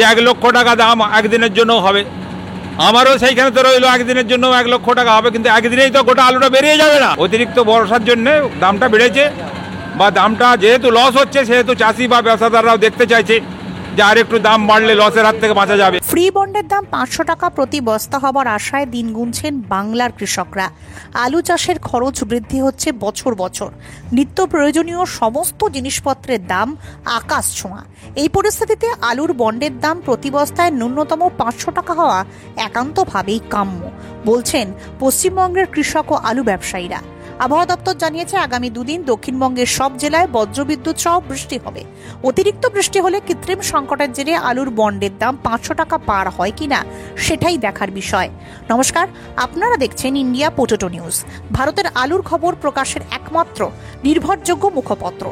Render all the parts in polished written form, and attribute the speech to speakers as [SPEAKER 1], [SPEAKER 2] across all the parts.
[SPEAKER 1] যে 1 লক্ষ টাকা দাম একদিনের জন্য হবে, আমারও সেইখানে তো রইলো একদিনের জন্য 1 লক্ষ টাকা হবে, কিন্তু একদিনেই তো গোটা আলুটা বেরিয়ে যাবে না। অতিরিক্ত বর্ষার জন্য দামটা বেড়েছে, বা দামটা যেহেতু লস হচ্ছে সেহেতু চাষি বা ব্যবসাদাররাও দেখতে চাইছে যে আর একটু দাম বাড়লে লসের হাত থেকে বাঁচা যাবে।
[SPEAKER 2] ফ্রি বন্ডের দাম 500 টাকা প্রতি বস্তা হবার আশায় দিন গুনছেন বাংলার কৃষকরা। আলু চাষের খরচ বৃদ্ধি হচ্ছে বছর বছর, নিত্য প্রয়োজনীয় সমস্ত জিনিসপত্রের দাম আকাশ ছোঁয়া। এই পরিস্থিতিতে আলুর বন্ডের দাম প্রতি বস্তায় ন্যূনতম 500 টাকা হওয়া একান্তভাবেই কাম্য বলছেন পশ্চিমবঙ্গের কৃষক ও আলু ব্যবসায়ীরা। আবহাওয়া দপ্তর জানিয়েছে আগামী দুদিন দক্ষিণবঙ্গের সব জেলায় বজ্রবিদ্যুৎ সহ বৃষ্টি হবে। অতিরিক্ত বৃষ্টি হলে কৃত্রিম সংকটের জেরে আলুর বন্ডের দাম 500 টাকা পার হয় কিনা সেটাই দেখার বিষয়। নমস্কার, আপনারা দেখছেন ইন্ডিয়া পোটেটো নিউজ, ভারতের আলুর খবর প্রকাশের একমাত্র নির্ভরযোগ্য মুখপত্র।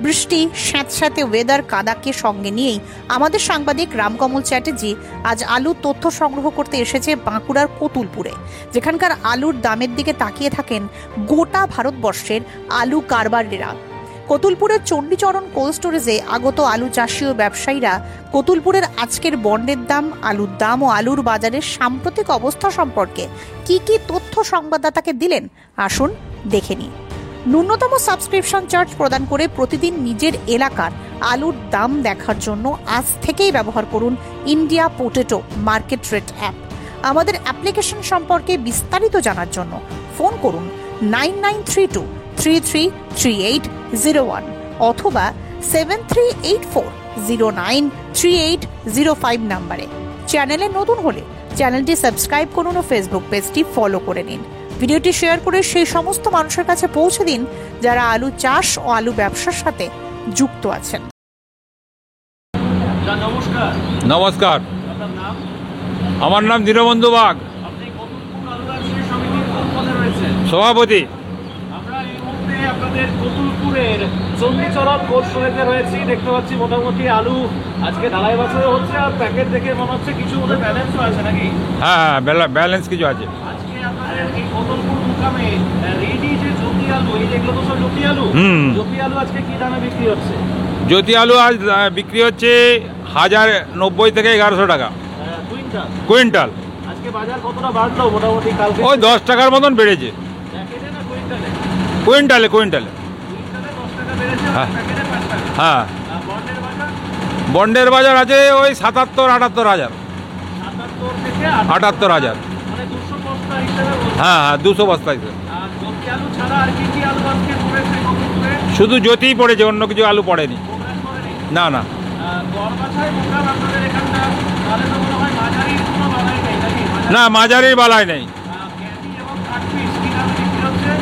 [SPEAKER 2] বৃষ্টি, স্যাঁতস্যাঁতে ওয়েদার, কাদাকে সঙ্গে নিয়েই আমাদের সাংবাদিক রামকমল চ্যাটার্জি আজ আলুর তথ্য সংগ্রহ করতে এসেছে বাঁকুড়ার কতুলপুরে, যেখানকার আলুর দামের দিকে তাকিয়ে থাকেন গোটা ভারতবর্ষের আলু কারবারিরা। কতুলপুরের চণ্ডীচরণ কোল্ড স্টোরেজে আগত আলু চাষি ও ব্যবসায়ীরা কতুলপুরের আজকের বন্ডের দাম, আলুর দাম ও আলুর বাজারের সাম্প্রতিক অবস্থা সম্পর্কে কি কি তথ্য সংবাদদাতাকে দিলেন আসুন দেখে নিই। ন্যূনতম সাবস্ক্রিপশন চার্জ প্রদান করে প্রতিদিন নিজের এলাকার আলুর দাম দেখার জন্য আজ থেকেই ব্যবহার করুন India potato market rate app. আমাদের অ্যাপ্লিকেশন সম্পর্কে বিস্তারিত জানার জন্য ফোন করুন 9932333801 অথবা 7384093805 নম্বরে। চ্যানেলে নতুন হলে চ্যানেলটি সাবস্ক্রাইব করুন ও ফেসবুক পেজটি ফলো করে নিন। ভিডিওটি শেয়ার করে সেই সমস্ত মানুষের কাছে পৌঁছে দিন যারা আলু চাষ ও আলু ব্যবসার সাথে যুক্ত আছেন।
[SPEAKER 3] নমস্কার।
[SPEAKER 1] নমস্কার,
[SPEAKER 3] আপনার নাম?
[SPEAKER 1] আমার নাম দীনবন্ধু বাগ,
[SPEAKER 3] আপনি কতুলপুর আলু ব্যবসায়ী সমিতির কোন পদে রয়েছেন?
[SPEAKER 1] সভাপতি।
[SPEAKER 3] আমরা এই মুহূর্তে আপনাদের কতুলপুরের চণ্ডীচরণ কোল্ড স্টোরেজে রয়েছি। দেখতে পাচ্ছি মোটামুটি আলু আজকে ঢালাই বছরে হচ্ছে, আর প্যাকেট দেখে মনে হচ্ছে কিছু ওদের ব্যালেন্সও আছে নাকি?
[SPEAKER 1] হ্যাঁ, ব্যালেন্স কিছু আছে।
[SPEAKER 3] আজকে আপনাদের এই কতুলপুর মুকামে রেডি যে জ্যোতি আলু, এই যেগুলো তো সব জ্যোতি আলু, জ্যোতি আলু আজকে কি দামে বিক্রি হচ্ছে?
[SPEAKER 1] জ্যোতি আলু আজ বিক্রি হচ্ছে 1090 থেকে 1100 টাকা কুইন্টাল।
[SPEAKER 3] আজকে বাজার কতটা বাড়লো মোটামুটি? কালকে
[SPEAKER 1] ওই 10 টাকার মতন বেড়েছে।
[SPEAKER 3] প্যাকেটে না কুইন্টালে?
[SPEAKER 1] কুইন্টালে।
[SPEAKER 3] কুইন্টালে 10 টাকা বেড়েছে,
[SPEAKER 1] হ্যাঁ।
[SPEAKER 3] প্যাকেটে 5 টাকা।
[SPEAKER 1] হ্যাঁ,
[SPEAKER 3] বন্ডের বাজার
[SPEAKER 1] বন্ডের বাজার আছে ওই 77-78 হাজার।
[SPEAKER 3] 77 থেকে
[SPEAKER 1] 78 হাজার।
[SPEAKER 3] মানে 200 বস্তা হিসেবে বলছেন?
[SPEAKER 1] হ্যাঁ হ্যাঁ, 200 বস্তা হিসেবে।
[SPEAKER 3] আর জ্যোতি আলু ছাড়া আর কি কি আলু আজকে পড়েছে কতুলপুরে?
[SPEAKER 1] শুধু জ্যোতিই পড়েছে, অন্য কিছু আলু পড়েনি।
[SPEAKER 3] প্রোগ্রাম করেনি?
[SPEAKER 1] না না
[SPEAKER 3] গড়বাছাই মোকাম আপনাদের এখানটা, তাহলে তো মনে হয় মাঝারির কোনো বালাই নেই নাকি?
[SPEAKER 1] না, মাঝারির বালাই নেই।
[SPEAKER 3] ক্যাটি এবং কাঠপিস কি দামে বিক্রি হচ্ছে?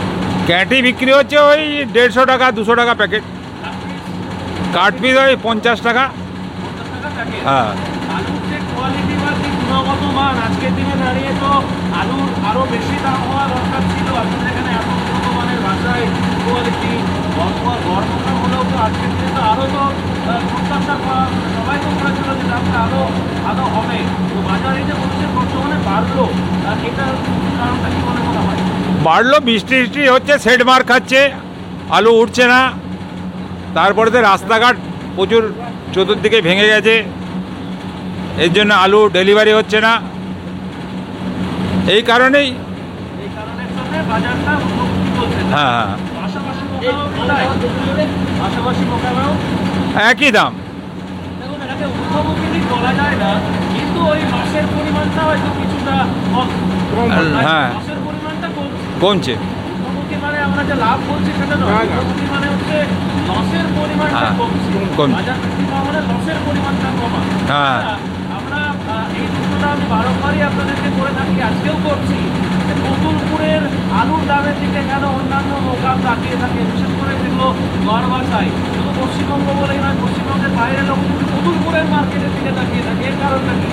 [SPEAKER 1] ক্যাটি বিক্রি হচ্ছে ওই 150 টাকা 200 টাকা প্যাকেট। কাঠপিস ওই 50 টাকা।
[SPEAKER 3] 50 টাকা প্যাকেট।
[SPEAKER 1] হ্যাঁ।
[SPEAKER 3] আলুর যে কোয়ালিটি বা যে গুণগত মান, আজকের দিনে দাঁড়িয়ে তো আলুর আরও বেশি দাম হওয়া দরকার ছিল। আপনাদের এখানে এত উন্নত মানের ভাষায় কোয়ালিটি গড়মুখা হলেও তো আজকের দিনে তো আরও তো প্রত্যাশা সবাই তো করেছিল যে দামটা আরও ভালো হবে। তো বাজারে যে বলছে বর্তমানে বাড়লো, এটার কারণটা কি মনে হয়?
[SPEAKER 1] বাড়লো, বৃষ্টি হচ্ছে, সেড মার খাচ্ছে, আলু উঠছে না। তারপরে তো রাস্তাঘাট প্রচুর চতুর্দিকে ভেঙে গেছে, এর জন্য আলু ডেলিভারি হচ্ছে না। এই কারণেই
[SPEAKER 3] এই কারণের জন্য বাজারটা উন্নতি বলছে।
[SPEAKER 1] হ্যাঁ হ্যাঁ,
[SPEAKER 3] পাশাপাশি মোকাবেলাও
[SPEAKER 1] একই দাম।
[SPEAKER 3] দেখুন, এটাকে ঊর্ধ্বমুখী বলা যায় না, কিন্তু ওই মাসের পরিমাণটা হয়তো কিছুটা কম।
[SPEAKER 1] হ্যাঁ,
[SPEAKER 3] মাসের পরিমাণটা
[SPEAKER 1] কমছে।
[SPEAKER 3] ঊর্ধ্বমুখী মানে আমরা যে লাভ বলছি সেটা নয়, ঊর্ধ্বমুখী মানে হচ্ছে লসের পরিমাণটা কমছে। বাজার বৃদ্ধি পাওয়া মানে লসের পরিমাণটা কমা।
[SPEAKER 1] হ্যাঁ,
[SPEAKER 3] আমরা এই প্রশ্নটা আমি বারংবারই আপনাদেরকে করে থাকি, আজকেও করছি, যে কতুলপুরের আলুর দামের দিকে কেন অন্যান্য মোকাম তাকিয়ে থাকে, বিশেষ করে যেগুলো গড়বাছাই, শুধু পশ্চিমবঙ্গ বলেই নয়, পশ্চিমবঙ্গের বাইরের লোক কতুলপুরের মার্কেটের দিকে তাকিয়ে থাকে। এর কারণটা কি?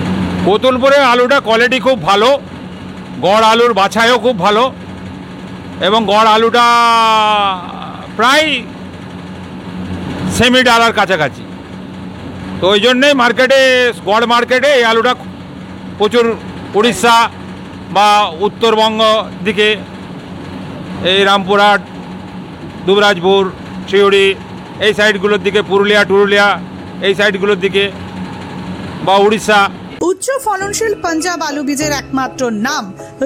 [SPEAKER 1] কতুলপুরের আলুটা কোয়ালিটি খুব ভালো, গড় আলুর বাছাইও খুব ভালো, এবং গড় আলুটা প্রায় সেমি ডালার কাছাকাছি। তো ওই জন্যেই মার্কেটে, গড় মার্কেটে এই আলুটা প্রচুর উড়িষ্যা বা উত্তরবঙ্গ দিকে, এই রামপুরহাট, দুবরাজপুর, সিউড়ি এই সাইডগুলোর দিকে, পুরুলিয়া এই সাইডগুলোর দিকে বা উড়িষ্যা।
[SPEAKER 2] উচ্চ ফলনশীল পাঞ্জাব আলু বীজের একমাত্র নাম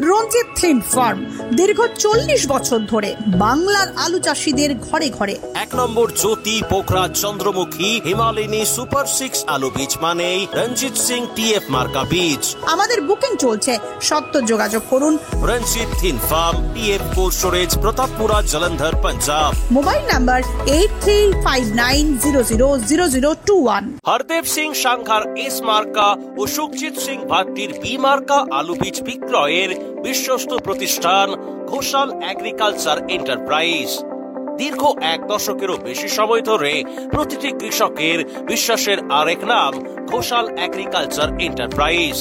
[SPEAKER 2] রঞ্জিত থিন ফার্ম। দীর্ঘ 40 বছর ধরে বাংলার আলু চাষিদের ঘরে ঘরে।
[SPEAKER 4] 1 নম্বর জ্যোতি পোখরা চন্দ্রমুখী হিমালয়নী সুপার 6 আলু বীজ মানে রঞ্জিত সিং টিএফ মার্কা বীজ।
[SPEAKER 2] আমাদের বুকিং চলছে, সত্ত্বর যোগাযোগ করুন।
[SPEAKER 4] Ranjit Thind farm, TF cold storage, Pratappura, Jalandhar, Punjab.
[SPEAKER 2] Mobile number 8359000021।
[SPEAKER 4] Hardev Singh Sanghar S মার্কা ও সুখজিৎ সিং ভাট্টির বি মার্কা আলু বীজ বিক্রয়ের বিশ্বস্ত প্রতিষ্ঠান ঘোষাল এগ্রিকালচার এন্টারপ্রাইজ। দীর্ঘ 1 দশকেরও বেশি সময় ধরে প্রতিটি কৃষকের বিশ্বাসের আরেক নাম ঘোষাল এগ্রিকালচার এন্টারপ্রাইজ।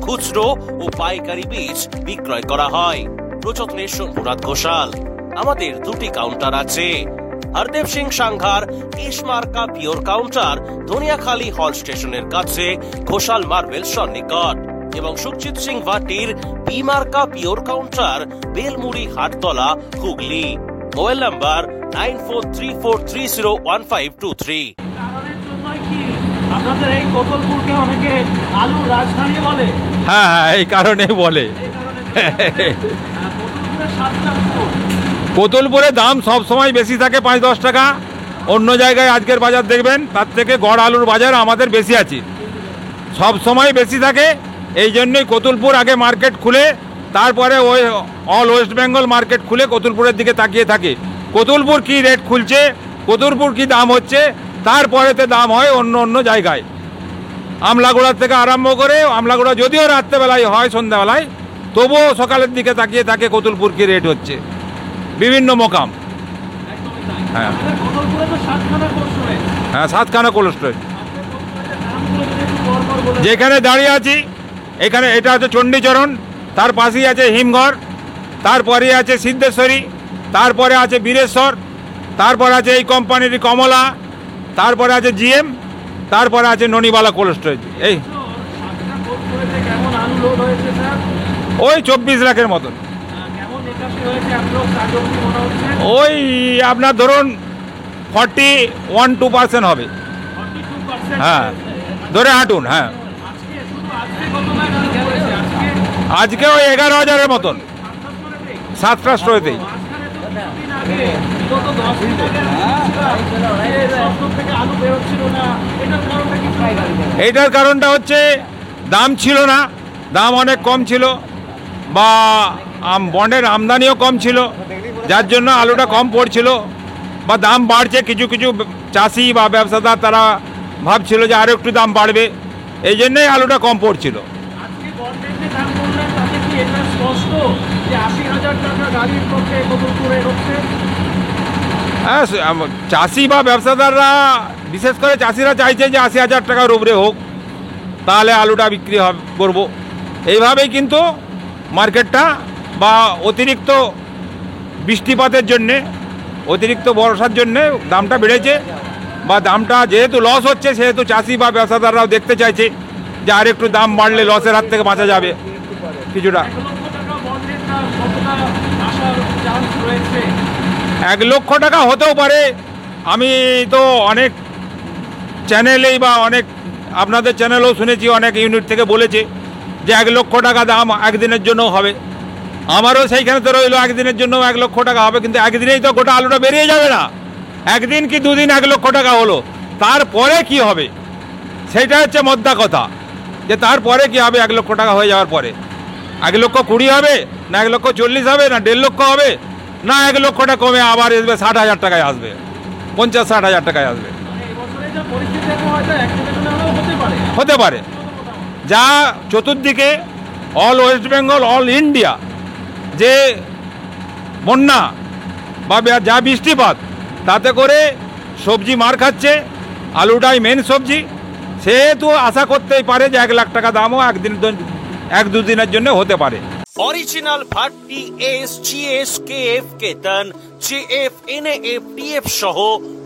[SPEAKER 4] খুচরো ও পাইকারি বীজ বিক্রয় করা হয়। প্রযত্নে শম্ভুনাথ ঘোষাল। আমাদের 2টি কাউন্টার আছে। হরদেব সিং সাংঘার এস মার্কা পিওর কাউন্টার ধনিয়াখালী হল স্টেশনের কাছে ঘোষাল মার্বেল সন্নিকট এবং সুখজিৎ সিং ভাটির বি মার্কা pure counter Belmuri Hattala, Hooghly. Mobile number 9434301523।
[SPEAKER 3] কারণের জন্যই কি আপনাদের এই কোতলপুরকে অনেকে আলুর রাজধানী বলে?
[SPEAKER 1] হ্যাঁ, এই কারণেই বলে।
[SPEAKER 3] এই কারণে কোতলপুরের স্বাদটা কোন?
[SPEAKER 1] কোতলপুরে দাম সব সময় বেশি থাকে 5-10 টাকা। অন্য জায়গায় আজকের বাজার দেখবেন তার থেকে গড় আলুর বাজার আমাদের বেশি আছে, সব সময় বেশি থাকে। এই জন্যই কোতলপুর আগে মার্কেট খুলে, তারপরে ওই অল ওয়েস্ট বেঙ্গল মার্কেট খুলে কোতলপুরের দিকে তাকিয়ে থাকে কোতলপুর কি রেট খুলছে, কোতলপুর কি দাম হচ্ছে, তারপরেতে দাম হয় অন্য অন্য জায়গায়। আমলাগুড়ার থেকে আরম্ভ করে, আমলাগুড়া যদিও রাত্রেবেলায় হয়, সন্ধ্যাবেলায়, তবুও সকালের দিকে তাকিয়ে থাকে কোতলপুর কি রেট হচ্ছে বিভিন্ন মোকাম।
[SPEAKER 3] একদমই তাই।
[SPEAKER 1] হ্যাঁ।
[SPEAKER 3] আমাদের কোতলপুরে তো 7খানা কোল্ড স্টোরেজ।
[SPEAKER 1] হ্যাঁ, 7খানা কোল্ড স্টোরেজ।
[SPEAKER 3] আপনাদের কোল্ড স্টোরেজের নামগুলো যদি একটু পরপর বলে দেন।
[SPEAKER 1] যেখানে দাঁড়িয়ে আছি এখানে এটা হচ্ছে চণ্ডীচরণ, তার পাশেই আছে হিমঘর, তারপরে আছে সিদ্ধেশ্বরী, তারপরে আছে বীরেশ্বর, তারপরে আছে এই কোম্পানির কমলা, তারপরে আছে জিএম, তারপরে আছে ননিবালা কোল্ড স্টোরেজ। এই
[SPEAKER 3] 7টা কোল্ড স্টোরেজে কেমন আলু লোড হয়েছে স্যার?
[SPEAKER 1] ওই 24 লাখের মতন।
[SPEAKER 3] কেমন নিকাশি হয়েছে আপনার কাজ অবধি মনে হচ্ছে?
[SPEAKER 1] ওই আপনার ধরুন 41-2% হবে।
[SPEAKER 3] 42%।
[SPEAKER 1] হ্যাঁ, ধরে হাঁটুন। হ্যাঁ,
[SPEAKER 3] আজকে কত লাখ আলু হয়েছে আজকে?
[SPEAKER 1] আজকে ওই 11,000-এর মতন 7টা স্টোরেতেই।
[SPEAKER 3] মাঝখানে তো কিছুদিন আগে বিগত 10 দিন আগে যে সব থেকে আলু বেরোচ্ছিল না, এটার কারণটা কি?
[SPEAKER 1] এইটার কারণটা হচ্ছে দাম ছিল না, দাম অনেক কম ছিল, বা বন্ডের আমদানিও কম ছিল, যার জন্য আলুটা কম পড়ছিল, বা দাম বাড়ছে। কিছু কিছু চাষি বা ব্যবসাদার তারা ভাবছিল যে আরও একটু দাম বাড়বে, এই জন্যই আলুটা কম পড়ছিল।
[SPEAKER 3] আজকে বন্ডের যে দাম বললেন তাতে কি এটা স্পষ্ট যে 80,000 টাকা গাড়ির পক্ষে কোতলপুরে হচ্ছে?
[SPEAKER 1] হ্যাঁ, চাষি বা ব্যবসাদাররা, বিশেষ করে চাষিরা চাইছে যে 80,000 টাকার উপরে হোক, তাহলে আলুটা বিক্রি করবো। এইভাবেই কিন্তু মার্কেটটা, বা অতিরিক্ত বৃষ্টিপাতের জন্যে, অতিরিক্ত বর্ষার জন্যে দামটা বেড়েছে, বা দামটা যেহেতু লস হচ্ছে সেহেতু চাষি বা ব্যবসাদাররাও দেখতে চাইছে যে আর একটু দাম বাড়লে লসের হাত থেকে বাঁচা যাবে কিছুটা।
[SPEAKER 3] 1 লক্ষ টাকা বন্ডের দাম কতটা আসার চান্স রয়েছে?
[SPEAKER 1] 1 লক্ষ টাকা হতেও পারে। আমি তো অনেক চ্যানেলেই বা অনেক আপনাদের চ্যানেলেও শুনেছি, অনেক ইউনিট থেকে বলেছে যে 1 লক্ষ টাকা দাম একদিনের জন্য হবে। আমারও সেইখানে তো রইলো একদিনের জন্য 1 লক্ষ টাকা হবে, কিন্তু একদিনেই তো গোটা আলুটা বেরিয়ে যাবে না। একদিন কি দুদিন 1 লক্ষ টাকা হলো, তারপরে কি হবে সেইটা হচ্ছে মোদ্দা কথা, যে তারপরে কি হবে 1 লক্ষ টাকা হয়ে যাওয়ার পরে। 1,20,000 হবে, না 1,40,000 হবে, না 1.5 লক্ষ হবে, না 1 লক্ষটা কমে আবার আসবে 60,000 টাকায় আসবে, 50-60,000 টাকায় আসবে।
[SPEAKER 3] মানে এবছরে যা পরিস্থিতি এখন হয়তো একদিনের জন্য হলেও হতে পারে।
[SPEAKER 1] হতে পারে। যা চতুর্দিকে all West Bengal, all India যে বন্যা বা যা বৃষ্টিপাত, তাতে করে সবজি মার খাচ্ছে, আলুটাই মেন সবজি, সেহেতু আশা করতেই পারে যে 1 লাখ টাকা দামও 1-2 দিনের জন্য হতে পারে।
[SPEAKER 4] Original Bhatti S, GS, KF, কেতন, জেএফ, এনএএফ, টিএফ সহ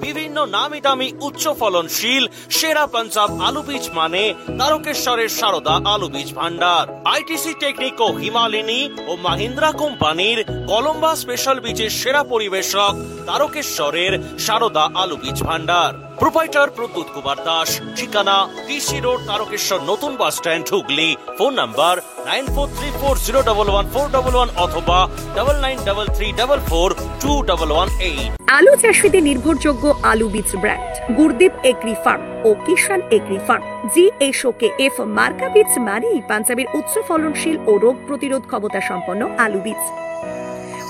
[SPEAKER 4] বিভিন্ন নামি দামি উচ্চ ফলনশীল সেরা পাঞ্জাব আলু বীজ মানে তারকেশ্বরের সারদা আলু বীজ ভান্ডার। আইটিসি টেকনিক ও হিমালয়নী ও মাহিন্দ্রা কোম্পানির কলম্বা স্পেশাল বীজের সেরা পরিবেশক তারকেশ্বরের সারদা আলু বীজ ভান্ডার। প্রোপাইটার প্রদ্যুৎ কুমার দাস, ঠিকানা টিসি রোড, তারকেশ্বর নতুন bus stand, Hooghly. Phone number 9434011411 অথবা 9933442118।
[SPEAKER 5] আলু চাষীদের নির্ভরযোগ্য আলু বীজ ব্র্যান্ড গুরদীপ এগ্রি ফার্ম ও কিষান এগ্রি ফার্ম। GSOKF মার্কা বীজ মানেই পাঞ্জাবের উচ্চ ফলনশীল ও রোগ প্রতিরোধ ক্ষমতা সম্পন্ন আলু বীজ।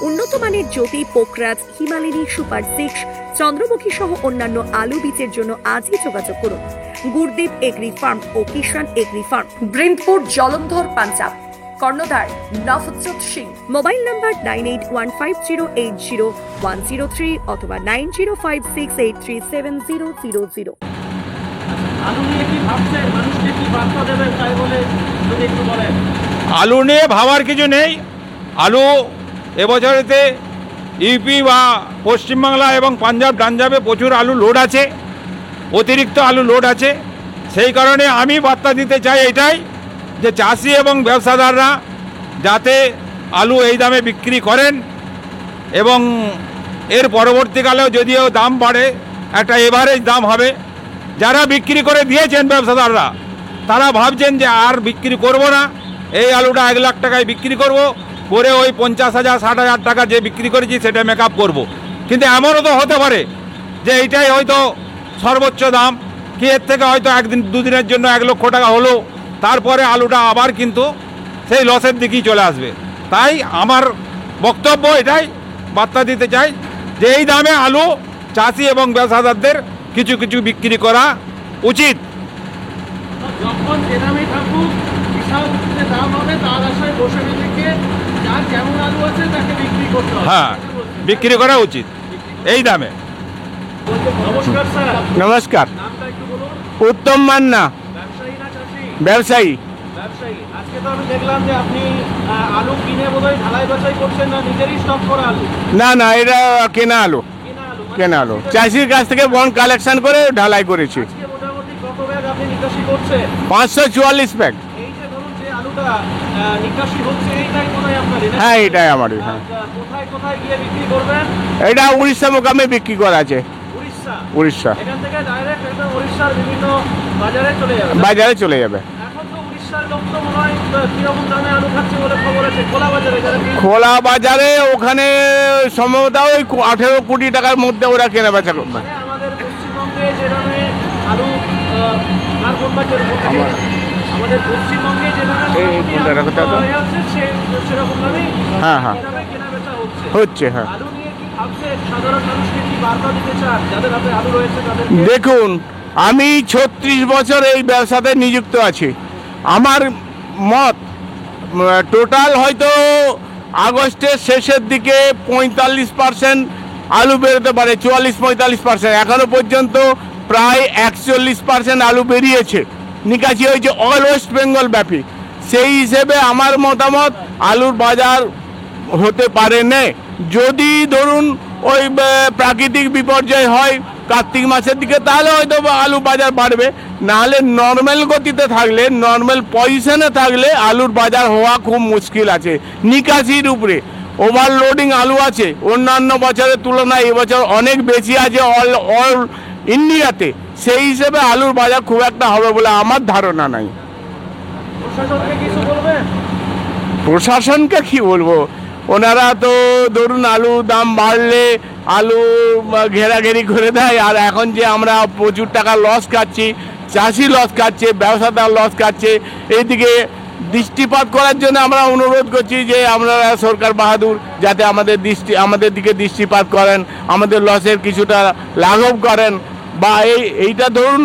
[SPEAKER 5] উন্নত মানের জ্যোতি, পোকরাজ, হিমালয়ানি, সুপার 6, চন্দ্রমুখী সহ অন্যান্য আলু বীজের জন্য আজই যোগাযোগ করুন গুরদীপ এগ্রি ফার্ম ও কিষান এগ্রি ফার্ম, ব্রিন্টপুর, জলন্ধর, পাঞ্জাব। কর্ণধার নভজ্যোৎ সিং। মোবাইল নাম্বার 9815080103 অথবা 9056837000।
[SPEAKER 3] আলু নিয়ে কি ভাবছেন, মানুষকে কি বার্তা দেবেন তাই বলে যদি একটু বলেন।
[SPEAKER 1] আলু নিয়ে ভাবার কিছু নেই। আলু এবছরেতে ইউপি বা পশ্চিমবাংলা এবং পাঞ্জাবে প্রচুর আলু লোড আছে, অতিরিক্ত আলু লোড আছে। সেই কারণে আমি বার্তা দিতে চাই এটাই যে চাষি এবং ব্যবসাদাররা যাতে আলু এই দামে বিক্রি করেন এবং এর পরবর্তীকালেও যদিও দাম বাড়ে একটা এভারেজ দাম হবে। যারা বিক্রি করে দিয়েছেন ব্যবসাদাররা তারা ভাবছেন যে আর বিক্রি করব না, এই আলুটা 1 লাখ টাকায় বিক্রি করব, করে ওই 50,000 60,000 টাকা যে বিক্রি করেছি সেটা মেকআপ করব। কিন্তু এমনও তো হতে পারে যে এইটাই হয়তো সর্বোচ্চ দাম, কি এর থেকে হয়তো একদিন দুদিনের জন্য 1 লক্ষ টাকা হলো, তারপরে আলুটা আবার কিন্তু সেই লসের দিকেই চলে আসবে। তাই আমার বক্তব্য এটাই বার্তা দিতে চাই যে এই দামে আলু চাষি এবং ব্যবসাদারদের কিছু কিছু বিক্রি করা উচিত।
[SPEAKER 3] যখন যে দামে থাকুক, বিশাল যে দাম হবে তার আশায় বসে না থেকে যার যেমন আলু আছে তাকে বিক্রি করতে হবে।
[SPEAKER 1] হ্যাঁ, বিক্রি করা উচিত এই দামে।
[SPEAKER 3] নমস্কার স্যার।
[SPEAKER 6] নমস্কার।
[SPEAKER 3] নামটা একটু বলুন।
[SPEAKER 6] উত্তম মান্না,
[SPEAKER 3] ব্যবসায়ী না চাষি?
[SPEAKER 6] ব্যবসায়ী।
[SPEAKER 3] ব্যবসায়ী। আজকে তো আমি দেখলাম যে আপনি আলু কিনে বোধহয় ঢালাই বাছাই করছেন না, নিজেরই স্টক করা আলু?
[SPEAKER 6] না না, এটা কেনা আলু। কেনা আলু চাষির কাছ থেকে বন কালেকশন করে ঢালাই করেছি।
[SPEAKER 3] আজকে মোটামুটি কত ব্যাগ আপনি নিকাশি করছেন?
[SPEAKER 6] 544 ব্যাগ।
[SPEAKER 3] এই যে ধরুন যে আলুটা নিকাশি হচ্ছে এইটাই কোথায় আপনারই?
[SPEAKER 6] হ্যাঁ, এটাই আমারই। হ্যাঁ,
[SPEAKER 3] কোথায় কোথায় গিয়ে বিক্রি করবেন?
[SPEAKER 6] এটা উড়িষ্যা মোকামে বিক্রি করা আছে। উড়িষ্যা।
[SPEAKER 3] এখান থেকে ডাইরেক্ট এটা উড়িষ্যার বিভিন্ন বাজারে চলে যাবে।
[SPEAKER 6] বাজারে চলে যাবে।
[SPEAKER 3] এখন তো উড়িষ্যার লোক তো মনে হয় কিরকম দামে আলু খাচ্ছে বলে খবর আছে। খোলা বাজারে
[SPEAKER 6] খোলা বাজারে ওখানে সম্ভবত ওই 18 কোটি টাকার মধ্যে ওরা কেনা বেচা করবে।
[SPEAKER 3] মানে আমাদের পশ্চিমবঙ্গে যে দামে আলু আর কোন বাজারে আমাদের পশ্চিমবঙ্গে যে দামে সেরকম দামে
[SPEAKER 6] হ্যাঁ হ্যাঁ
[SPEAKER 3] কেনা বেচা
[SPEAKER 6] হচ্ছে। হ্যাঁ,
[SPEAKER 3] আলু নিয়ে কি ভাবছেন? সাধারণ মানুষকে কি বার্তা দিতে চান যাদের হাতে আলু রয়েছে তাদের?
[SPEAKER 6] দেখুন, আমি 36 বছর এই ব্যবসাতে নিযুক্ত আছি। আমার মত টোটাল হয়তো আগস্টের শেষের দিকে 45% আলু বেরোতে পারে, 44-45%। এখনো পর্যন্ত প্রায় 41% আলু বেরিয়েছে, নিকাশি হয়েছে অল ওয়েস্ট বেঙ্গল ব্যাপী। সেই হিসেবে আমার মতামত আলুর বাজার হতে পারে না। যদি ধরুন ওই প্রাকৃতিক বিপর্যয় হয় কার্তিক মাসের দিকে, তাহলে হয়তো আলু বাজার বাড়বে। নাহলে নর্মাল গতিতে থাকলে, নর্মাল পজিশনে থাকলে আলুর বাজার হওয়া খুব মুশকিল আছে। নিকাশির উপরে ওভারলোডিং আলু আছে, অন্যান্য বছরের তুলনায় এবছর অনেক বেশি আছে অল ইন্ডিয়াতে। সেই হিসেবে আলুর বাজার খুব একটা হবে বলে আমার ধারণা নাই। প্রশাসনকে কি বলবো, ওনারা তো ধরুন আলু দাম বাড়লে আলু ঘেরাঘেরি করে দেয়। আর এখন যে আমরা প্রচুর টাকা লস খাচ্ছি, চাষি লস খাচ্ছে, ব্যবসাদার লস খাচ্ছে, এইদিকে দৃষ্টিপাত করার জন্য আমরা অনুরোধ করছি যে আপনারা সরকার বাহাদুর যাতে আমাদের দিকে দৃষ্টিপাত করেন, আমাদের লসের কিছুটা লাঘব করেন। বা এইটা ধরুন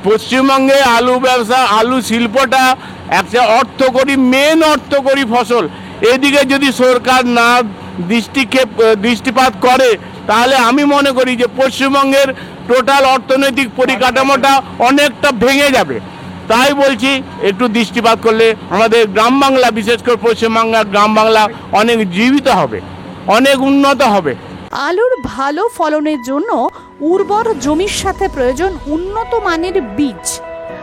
[SPEAKER 6] পশ্চিমবঙ্গে আলু ব্যবসা, আলু শিল্পটা একটা অর্থকরী, মেন অর্থকরী ফসল। এদিকে যদি সরকার না দৃষ্টিপাত করে তাহলে আমি মনে করি যে পশ্চিমবঙ্গের টোটাল অর্থনৈতিক পরিকাঠামোটা অনেকটা ভেঙে যাবে। তাই বলছি একটু দৃষ্টিপাত করলে আমাদের গ্রাম বাংলা, বিশেষ করে পশ্চিমবাংলার গ্রাম বাংলা অনেক জীবিত হবে, অনেক উন্নত হবে।
[SPEAKER 2] আলুর ভালো ফলনের জন্য উর্বর জমির সাথে প্রয়োজন উন্নত মানের বীজ।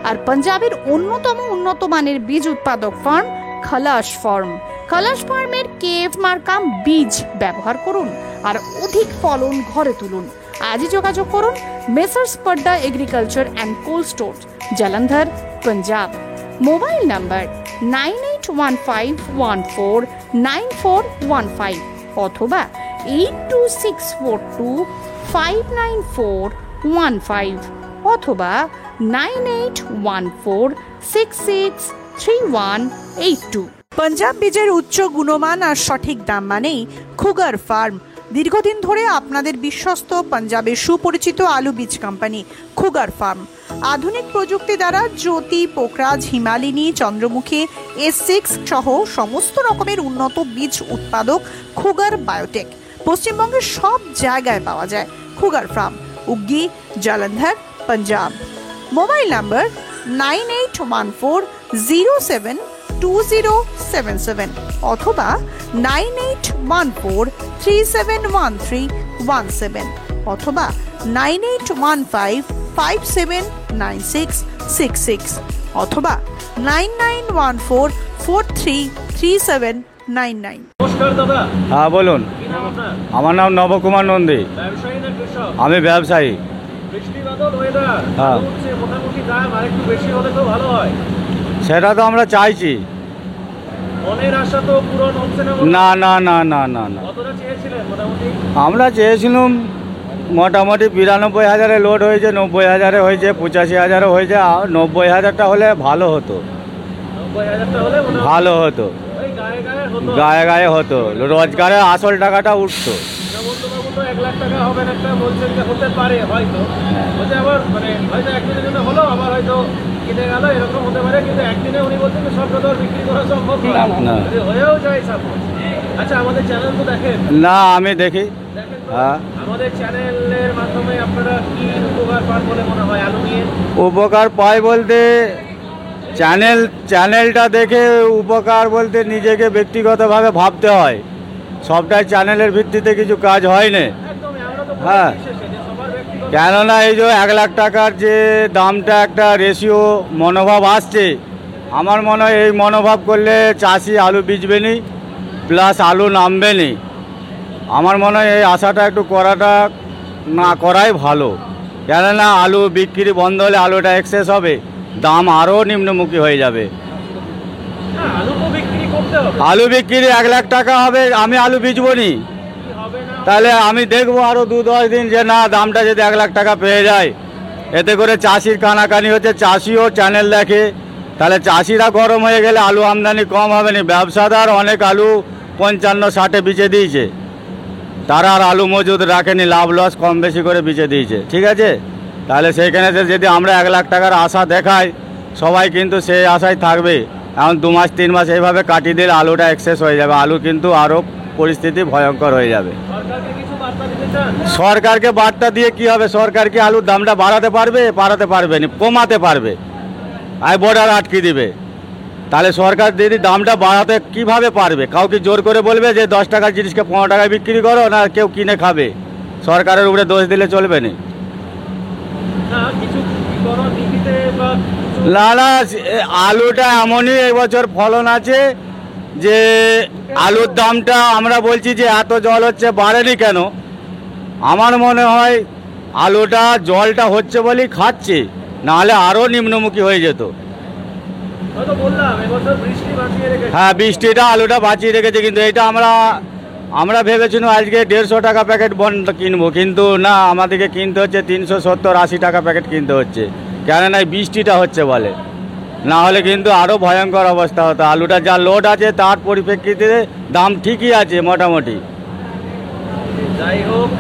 [SPEAKER 2] আর পাঞ্জাবের অন্যতম উন্নত মানের বীজ উৎপাদক ফার্ম খালাস ফার্ম। খালাস ফার্মের KF মার্কা বীজ ব্যবহার করুন আর অধিক ফলন ঘরে তুলুন।
[SPEAKER 7] আজই যোগাযোগ করুন Messrs Padda agriculture and cold store, Jalandhar, Punjab. Mobile number 9815149415 অথবা 8264259415 অথবা 9814663182।
[SPEAKER 2] পাঞ্জাব বীজের উচ্চ গুণমান আর সঠিক দাম মানেই খুগার ফার্ম। দীর্ঘদিন ধরে আপনাদের বিশ্বস্ত পাঞ্জাবের সুপরিচিত আলু বীজ কোম্পানি খুগার ফার্ম। আধুনিক প্রযুক্তি দ্বারা জ্যোতি, পোকরাজ, হিমালিনী, চন্দ্রমুখী, S6 সহ সমস্ত রকমের উন্নত বীজ উৎপাদক খুগার বায়োটেক পশ্চিমবঙ্গের সব জায়গায় পাওয়া যায়। Khugar farm, Uggi, Jalandhar, Punjab. Mobile number 9814072077 অথবা 9814371317 অথবা 9815579666 অথবা 9914433799।
[SPEAKER 3] নমস্কার দাদা,
[SPEAKER 8] হ্যাঁ বলুন।
[SPEAKER 3] কি নাম আপনার?
[SPEAKER 8] আমার নাম নবকুমার নন্দী।
[SPEAKER 3] ব্যবসায়ী না কৃষক?
[SPEAKER 8] আমি ব্যবসায়ী।
[SPEAKER 3] বৃষ্টি বাদল ওয়েদার,
[SPEAKER 8] হ্যাঁ।
[SPEAKER 3] হচ্ছে মোটামুটি দাম আর একটু বেশি হলে তো ভালো হয়।
[SPEAKER 8] সেটা তো আমরা চাইছি।
[SPEAKER 3] মনের আশা তো পূরণ হচ্ছে না।
[SPEAKER 8] না না না না না না,
[SPEAKER 3] কতটা চেয়েছিলেন মোটামুটি?
[SPEAKER 8] আমরা চেয়েছিলাম মোটামুটি 92,000 লোড হয়েছে, 90,000 হয়েছে, 85,000 হয়েছে। 90,000টা হলে ভালো হতো,
[SPEAKER 3] 90,000টা হলে মোটামুটি
[SPEAKER 8] ভালো হতো,
[SPEAKER 3] ওই গায়ে গায়ে হতো।
[SPEAKER 8] গায়ে গায়ে হতো, রোজগারের আসল টাকাটা উঠতো।
[SPEAKER 3] বন্ধুবাবু তো 1 লাখ টাকা হবেন একটা বলছেন যে হতে পারে হয়তো, বলছে আবার মানে হয়তো একদিনের জন্য হলো, আবার হয়তো কেটে গেল, এরকম হতে পারে। কিন্তু একদিনে উনি বলছেন যে সব কথা বিক্রি করা সম্ভব
[SPEAKER 8] না।
[SPEAKER 3] যদি হয়েও যায় সাপোজ। আচ্ছা, আমাদের চ্যানেল তো দেখেন?
[SPEAKER 8] না, আমি দেখি।
[SPEAKER 3] দেখেন তো?
[SPEAKER 8] হ্যাঁ।
[SPEAKER 3] আমাদের চ্যানেলের মাধ্যমে আপনারা কি উপকার পান বলে মনে হয় আলু নিয়ে?
[SPEAKER 8] উপকার পাই বলতে চ্যানেলটা দেখে উপকার বলতে নিজেকে ব্যক্তিগতভাবে ভাবতে হয়। সবটাই চ্যানেলের ভিত্তিতে কিছু কাজ হয় না।
[SPEAKER 3] একদমই, আমরা তো
[SPEAKER 8] হ্যাঁ।
[SPEAKER 3] বলি বিশেষে যে সবার ব্যক্তিগত।
[SPEAKER 8] কেননা এই যে 1 লাখ টাকার যে দামটা একটা রেশিও মনোভাব আসছে, আমার মনে হয় এই মনোভাব করলে চাষি আলু বিজবে নি, প্লাস আলু নামবে নি। আমার মনে হয় এই আশাটা একটু করাটা না করাই ভালো। কেননা আলু বিক্রি বন্ধ হলে আলুটা এক্সেস হবে, দাম আরও নিম্নমুখী হয়ে যাবে।
[SPEAKER 3] না, আলু তো বিক্রি করতে হবে।
[SPEAKER 8] আলু বিক্রি 1 লাখ টাকা হবে, আমি আলু বিজবো নি,
[SPEAKER 3] কি হবে না?
[SPEAKER 8] তাহলে আমি দেখবো আরও 2-10 দিন যে না, দামটা যদি 1 লাখ টাকা পেয়ে যায়। এতে করে চাষির কানাকানি হচ্ছে, চাষিও চ্যানেল দেখে, তাহলে চাষিরা গরম হয়ে গেলে আলু আমদানি কম হবে না। ব্যবসাদার অনেক আলু 55-60 বিচে দিয়েছে, তারা আর আলু মজুদ রাখেনি, লাভ লস কম বেশি করে বিচে দিয়েছে। ঠিক আছে, তাহলে সেইখানে যদি আমরা 1 লাখ টাকার আশা দেখাই, সবাই কিন্তু সেই আশায় থাকবে। এখন 2 মাস 3 মাস এইভাবে কাটিয়ে দিলে আলুটা এক্সেস হয়ে যাবে, আলু কিন্তু আরও পরিস্থিতি ভয়ঙ্কর হয়ে যাবে।
[SPEAKER 3] সরকারকে কিছু বার্তা দিতে চান?
[SPEAKER 8] সরকারকে বার্তা দিয়ে কি হবে? সরকার কি আলুর দামটা বাড়াতে পারবে? বাড়াতে পারবে না, কমাতে পারবে। আর বর্ডার আটকে দিবে। তাহলে সরকার যদি দামটা বাড়াতে কিভাবে পারবে? কাউকে জোর করে বলবে যে 10 টাকার জিনিসকে 15 টাকায় বিক্রি করো, না কেউ কিনে খাবে? সরকারের উপরে দোষ দিলে চলবে না।
[SPEAKER 3] না, কিছু কোনো নীতিতে বা কিছু-
[SPEAKER 8] না না, আলুটা এমনই এবছর ফলন আছে যে আলুর দামটা আমরা বলছি যে এত জল হচ্ছে, বাড়েনি কেন? আমার মনে হয় আলুটা জলটা হচ্ছে বলেই খাচ্ছে, নাহলে আরও নিম্নমুখী হয়ে যেত।
[SPEAKER 3] হয়তো বললাম এবছর বৃষ্টি বাঁচিয়ে রেখেছে।
[SPEAKER 8] হ্যাঁ, বৃষ্টিটা আলুটা বাঁচিয়ে রেখেছে, কিন্তু এটা আমরা ভেবেছিলাম আজকে 150 টাকা প্যাকেট বন্ড কিনবো, কিন্তু না, আমাদেরকে কিনতে হচ্ছে 370-80 টাকা প্যাকেট কিনতে হচ্ছে। কেননা এই বৃষ্টিটা হচ্ছে বলে, না হলে কিন্তু আরও ভয়ঙ্কর অবস্থা হতো। আলুটা যা লোড আছে তার পরিপ্রেক্ষিতে দাম ঠিকই আছে মোটামুটি।
[SPEAKER 3] যাই হোক,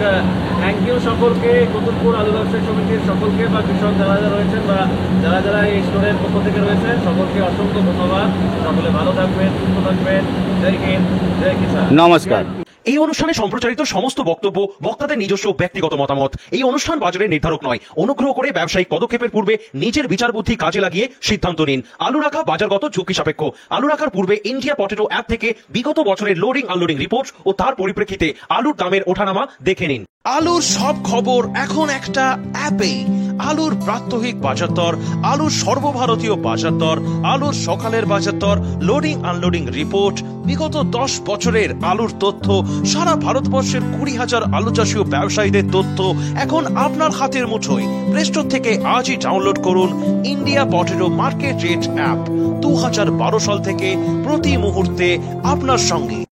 [SPEAKER 3] থ্যাংক ইউ সকলকে, কতুলপুর আলু ব্যবসায়ী সমিতির সকলকে বা কৃষক যারা যারা রয়েছেন বা যারা যারা এই স্টোরের পক্ষ থেকে রয়েছেন, সকলকে অসংখ্য ধন্যবাদ। সকলে ভালো থাকবেন, সুস্থ থাকবেন। জয় হিন্দ, জয় কিষান।
[SPEAKER 8] নমস্কার।
[SPEAKER 9] এই অনুষ্ঠানে সম্প্রচারিত সমস্ত বক্তব্য বক্তাদের নিজস্ব ব্যক্তিগত মতামত। এই অনুষ্ঠান বাজারের নির্ধারক নয়। অনুগ্রহ করে ব্যবসায়িক পদক্ষেপের পূর্বে নিজের বিচার বুদ্ধি কাজে লাগিয়ে সিদ্ধান্ত নিন। আলু রাখা বাজারগত ঝুঁকি সাপেক্ষ। আলু রাখার পূর্বে ইন্ডিয়া পটেটো অ্যাপ থেকে বিগত বছরের লোডিং আনলোডিং রিপোর্ট ও তার পরিপ্রেক্ষিতে আলুর দামের ওঠানামা দেখে নিন।
[SPEAKER 10] আলুর সব খবর এখন একটা অ্যাপে।
[SPEAKER 4] আলুর প্রাত্যহিক বাজার দর, আলুর সর্বভারতীয় বাজার দর, আলুর সকালের বাজার দর, লোডিং আনলোডিং রিপোর্ট, বিগত 10 বছরের আলুর তথ্য, সারা ভারতবর্ষের 20,000 আলু চাষী ও ব্যবসায়ীদের তথ্য এখন আপনার হাতের মুঠোয়। প্লে স্টোর থেকে আজই ডাউনলোড করুন India potato market rate app. 2012 সাল থেকে প্রতি মুহূর্তে আপনার সঙ্গে।